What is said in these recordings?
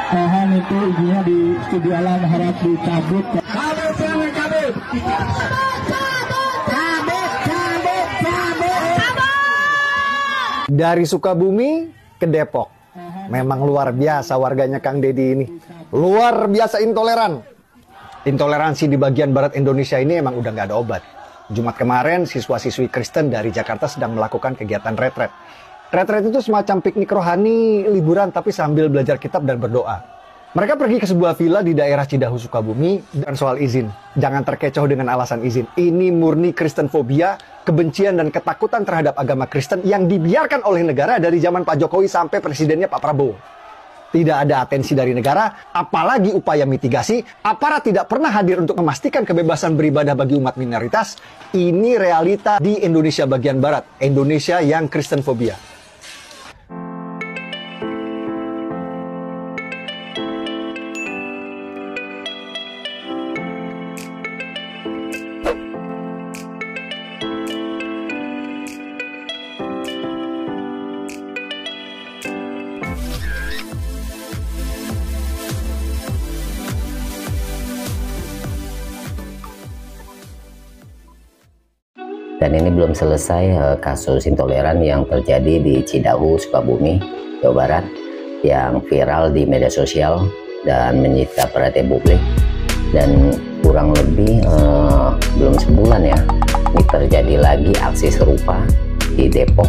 Mohon itu izinnya di studio alam harap dicabut. Cabut, jangan cabut. Dari Sukabumi ke Depok. Memang luar biasa warganya Kang Deddy ini. Luar biasa intoleran. Intoleransi di bagian barat Indonesia ini emang udah nggak ada obat. Jumat kemarin, siswa-siswi Kristen dari Jakarta sedang melakukan kegiatan retret. Retret itu semacam piknik rohani, liburan tapi sambil belajar kitab dan berdoa. Mereka pergi ke sebuah villa di daerah Cidahu, Sukabumi. Dan soal izin, jangan terkecoh dengan alasan izin. Ini murni Kristenfobia, kebencian dan ketakutan terhadap agama Kristen yang dibiarkan oleh negara dari zaman Pak Jokowi sampai presidennya Pak Prabowo. Tidak ada atensi dari negara, apalagi upaya mitigasi. Aparat tidak pernah hadir untuk memastikan kebebasan beribadah bagi umat minoritas. Ini realita di Indonesia bagian barat, Indonesia yang Kristenfobia. Dan ini belum selesai kasus intoleran yang terjadi di Cidahu, Sukabumi, Jawa Barat yang viral di media sosial dan menyita perhatian publik. Dan kurang lebih belum sebulan ya, ini terjadi lagi aksi serupa di Depok.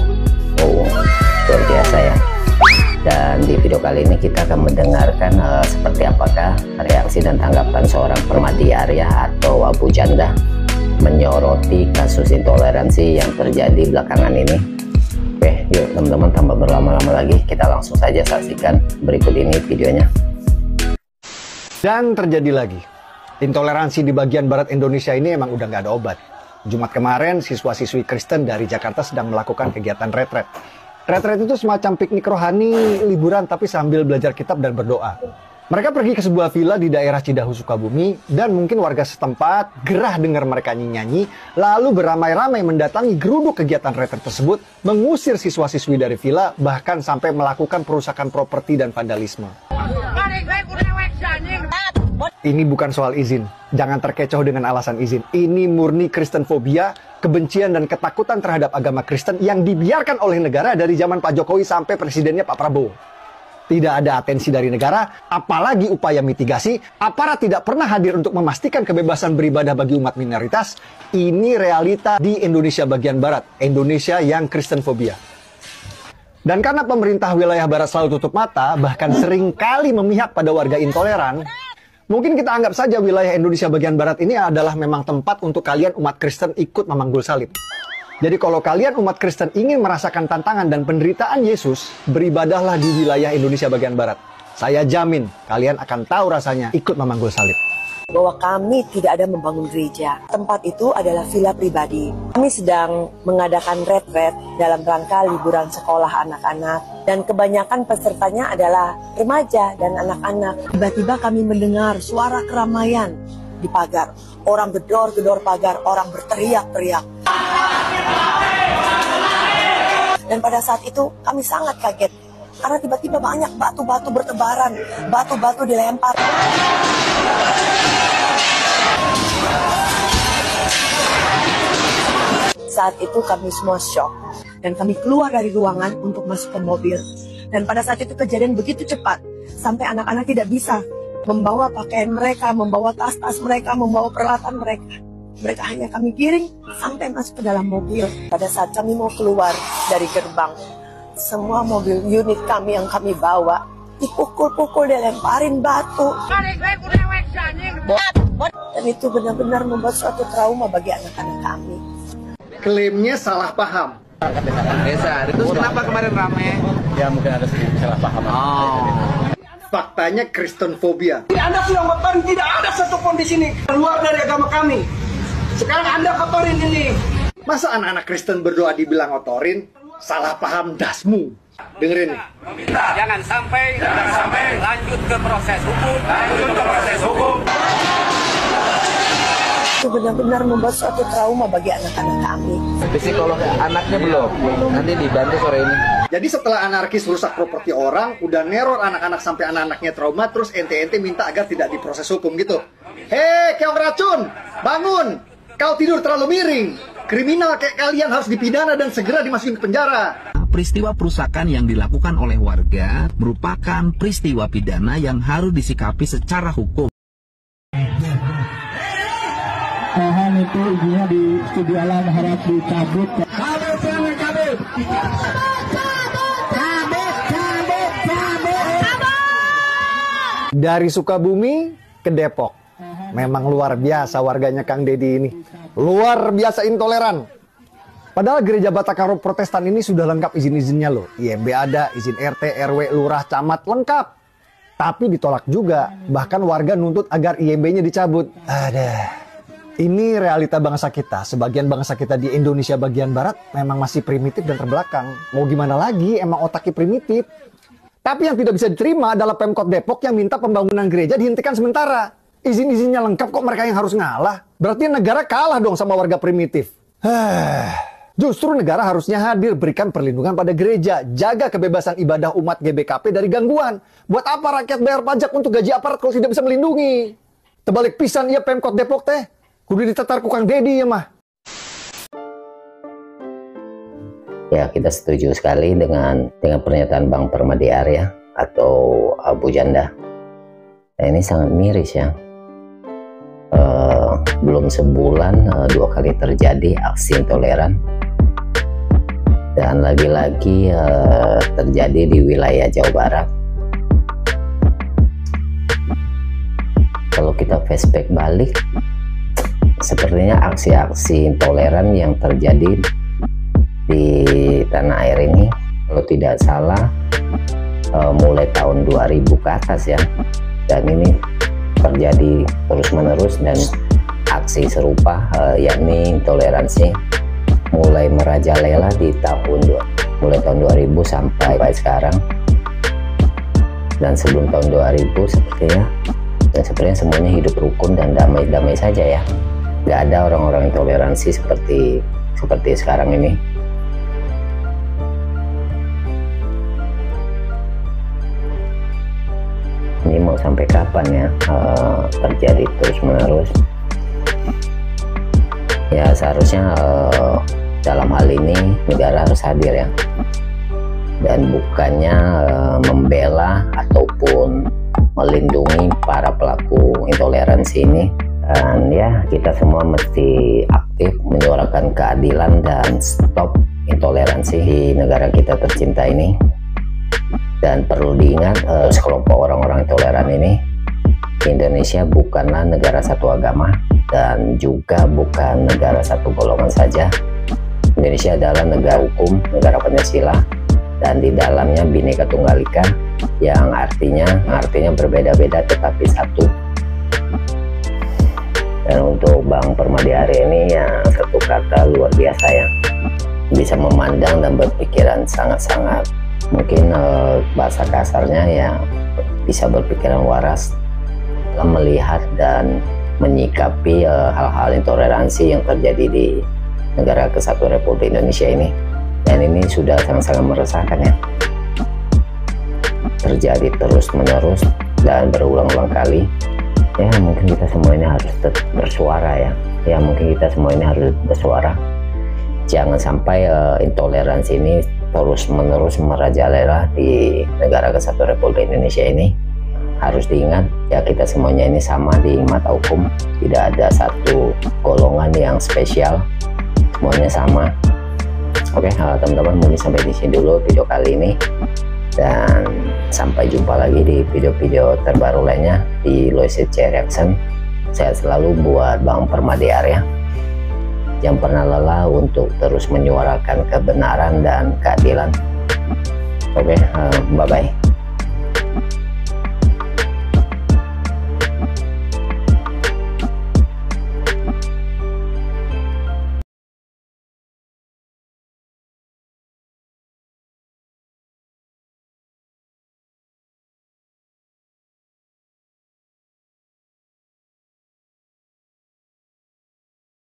Oh, luar biasa ya. Dan di video kali ini kita akan mendengarkan seperti apakah reaksi dan tanggapan seorang Permadi Arya atau Abu Janda menyoroti kasus intoleransi yang terjadi belakangan ini. Oke, yuk teman-teman, tanpa berlama-lama lagi, kita langsung saja saksikan berikut ini videonya. Dan terjadi lagi. Intoleransi di bagian barat Indonesia ini emang udah nggak ada obat. Jumat kemarin, siswa-siswi Kristen dari Jakarta sedang melakukan kegiatan retret. Retret itu semacam piknik rohani, liburan tapi sambil belajar kitab dan berdoa. Mereka pergi ke sebuah villa di daerah Cidahu, Sukabumi, dan mungkin warga setempat gerah dengar mereka nyanyi, lalu beramai-ramai mendatangi geruduk kegiatan retret tersebut, mengusir siswa-siswi dari villa, bahkan sampai melakukan perusakan properti dan vandalisme. Ini bukan soal izin, jangan terkecoh dengan alasan izin. Ini murni Kristenfobia, kebencian dan ketakutan terhadap agama Kristen yang dibiarkan oleh negara dari zaman Pak Jokowi sampai presidennya Pak Prabowo. Tidak ada atensi dari negara, apalagi upaya mitigasi. Aparat tidak pernah hadir untuk memastikan kebebasan beribadah bagi umat minoritas. Ini realita di Indonesia bagian barat, Indonesia yang Kristenfobia. Dan karena pemerintah wilayah barat selalu tutup mata, bahkan sering kali memihak pada warga intoleran, mungkin kita anggap saja wilayah Indonesia bagian barat ini adalah memang tempat untuk kalian umat Kristen ikut memanggul salib. Jadi kalau kalian umat Kristen ingin merasakan tantangan dan penderitaan Yesus, beribadahlah di wilayah Indonesia bagian barat. Saya jamin kalian akan tahu rasanya ikut memanggul salib. Bahwa kami tidak ada membangun gereja. Tempat itu adalah villa pribadi. Kami sedang mengadakan retret dalam rangka liburan sekolah anak-anak. Dan kebanyakan pesertanya adalah remaja dan anak-anak. Tiba-tiba kami mendengar suara keramaian di pagar. Orang gedor-gedor pagar, orang berteriak-teriak. Dan pada saat itu kami sangat kaget. Karena tiba-tiba banyak batu-batu bertebaran. Batu-batu dilempar. Saat itu kami semua shock. Dan kami keluar dari ruangan untuk masuk ke mobil. Dan pada saat itu kejadian begitu cepat. Sampai anak-anak tidak bisa membawa pakaian mereka, membawa tas-tas mereka, membawa peralatan mereka. Mereka hanya kami giring sampai masuk ke dalam mobil. Pada saat kami mau keluar dari gerbang, semua mobil unit kami yang kami bawa dipukul-pukul, dilemparin batu. Dan itu benar-benar membuat suatu trauma bagi anak-anak kami. Klaimnya salah paham. Desa, itu kenapa kemarin rame? Ya mungkin ada sedikit salah paham. Faktanya Kristenfobia. Anda sudah ngotorin, tidak ada satupun di sini keluar dari agama kami. Sekarang Anda kotorin ini. Masa anak-anak Kristen berdoa dibilang ngotorin? Salah paham dasmu. Dengerin nih. Jangan sampai lanjut ke proses hukum. Itu benar-benar membuat suatu trauma bagi anak-anak kami. Psikolog anaknya belum. Nanti dibantu sore ini. Jadi setelah anarkis rusak properti orang, udah neror anak-anak sampai anak-anaknya trauma, terus ente-ente minta agar tidak diproses hukum gitu. Hei, keong racun, bangun! Kau tidur terlalu miring. Kriminal kayak kalian harus dipidana dan segera dimasukin ke penjara. Peristiwa perusakan yang dilakukan oleh warga merupakan peristiwa pidana yang harus disikapi secara hukum. Tahan itu izinnya di studi alam harap dicabut. Dari Sukabumi ke Depok. Memang luar biasa warganya Kang Deddy ini. Luar biasa intoleran. Padahal gereja Batakaro Protestan ini sudah lengkap izin-izinnya loh. IMB ada, izin RT, RW, lurah, camat, lengkap. Tapi ditolak juga. Bahkan warga nuntut agar IMB-nya dicabut. Ini realita bangsa kita. Sebagian bangsa kita di Indonesia bagian barat memang masih primitif dan terbelakang. Mau gimana lagi, emang otaknya primitif. Tapi yang tidak bisa diterima adalah Pemkot Depok yang minta pembangunan gereja dihentikan sementara. Izin-izinnya lengkap kok mereka yang harus ngalah. Berarti negara kalah dong sama warga primitif. Justru negara harusnya hadir, berikan perlindungan pada gereja, jaga kebebasan ibadah umat GBKP dari gangguan. Buat apa rakyat bayar pajak untuk gaji aparat kalau tidak bisa melindungi? Terbalik pisan ya Pemkot Depok teh. Kudu ditetar ku Kang Deddy ya mah. Ya, kita setuju sekali dengan pernyataan Bang Permadi Arya atau Abu Janda. Nah, ini sangat miris ya. Belum sebulan 2 kali terjadi aksi intoleran. Dan lagi-lagi terjadi di wilayah Jawa Barat. Kalau kita flashback balik, sepertinya aksi-aksi intoleran yang terjadi di tanah air ini, kalau tidak salah mulai tahun 2000 ke atas ya. Dan ini terjadi terus-menerus, dan aksi serupa yakni intoleransi mulai merajalela di mulai tahun 2000 sampai sekarang. Dan sebelum tahun 2000 sepertinya semuanya hidup rukun dan damai-damai saja ya. Nggak ada orang-orang intoleransi seperti sekarang ini. Ini mau sampai kapan ya terjadi terus-menerus? Ya seharusnya dalam hal ini negara harus hadir ya, dan bukannya membela ataupun melindungi para pelaku intoleransi ini. Dan ya kita semua mesti aktif menyuarakan keadilan dan stop intoleransi di negara kita tercinta ini. Dan perlu diingat, sekelompok orang-orang intoleran ini, Indonesia bukanlah negara satu agama dan juga bukan negara satu golongan saja. Indonesia adalah negara hukum, negara Pancasila, dan di dalamnya Bhinneka Tunggal Ika, yang artinya berbeda-beda tetapi satu. Dan untuk Bang Permadi Arya ini ya satu kata luar biasa ya, bisa memandang dan berpikiran sangat-sangat, mungkin bahasa kasarnya ya bisa berpikiran waras dalam melihat dan menyikapi hal-hal intoleransi yang terjadi di negara Kesatuan Republik Indonesia ini. Dan ini sudah sangat-sangat meresahkan ya, terjadi terus-menerus dan berulang-ulang kali. Ya mungkin kita semua ini harus bersuara ya, mungkin kita semua ini harus bersuara. Jangan sampai intoleransi ini terus-menerus merajalela di negara Kesatuan Republik Indonesia ini. Harus diingat ya, kita semuanya ini sama di mata hukum, tidak ada satu golongan yang spesial, semuanya sama. Oke, teman-teman, mungkin sampai di sini dulu video kali ini, dan sampai jumpa lagi di video-video terbaru lainnya di Loiset C Reaction. Sehat selalu buat Bang Permadi Arya, yang pernah lelah untuk terus menyuarakan kebenaran dan keadilan. Oke, bye-bye.